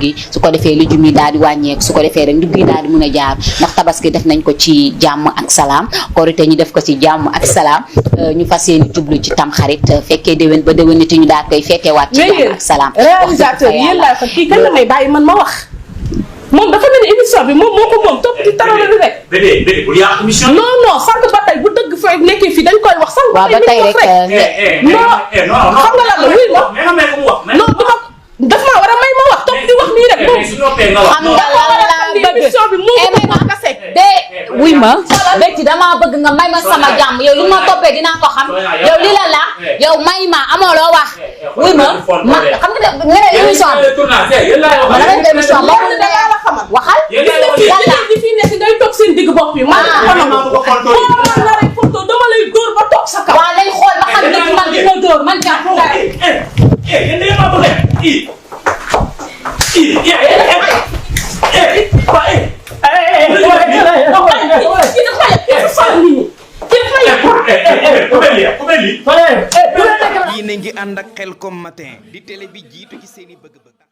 gi su ko defee lujum yi daal di wàññeeku su ko defee rek ndugg yi daal di mun a jaar ndax tabaski def nañ ko ci jàmm ak salaam korite ñu def ko ci jàmm ak salaam ñu fas yéene jublu ci tam xarit fekkee déwén ba déwéniti ñu daal koy fekkee waat ci jàmm ak salaam réalisateur yéen laa ko kii kan la may bàyyi man ma wax moom dafa mel ni émission bi moom moo ko moom topp ci tarala bi rek bébé bul yàq émission non sànq ba tey bu dëgg fa nekkee fii dañ koy wax sànq waaw ba tey rek non xam nga lan la wuy ma non daf maa war a may ma wax topp di wax nii rek moom xam nga lan laa bëgg émission bi moo ko moom kase de wuy ma Betty damaa bëgg nga may ma sama jàmm yow li ma toppee dinaa ko xam yow li la la yow may ma amoo loo wax wuy ma xam nga nga ne émission ma dama émission ma la xamal waxal lan la di fi nekk ngay toog seen digg bopp yi ma la rek photo dama lay dóor ba toog sa kaw waa lay xool ba xam ne man dina dóor man jàpp yéen a ngi ànd ak Khelcom matin di télé bi jiitu ci seeni bëgg-bëgg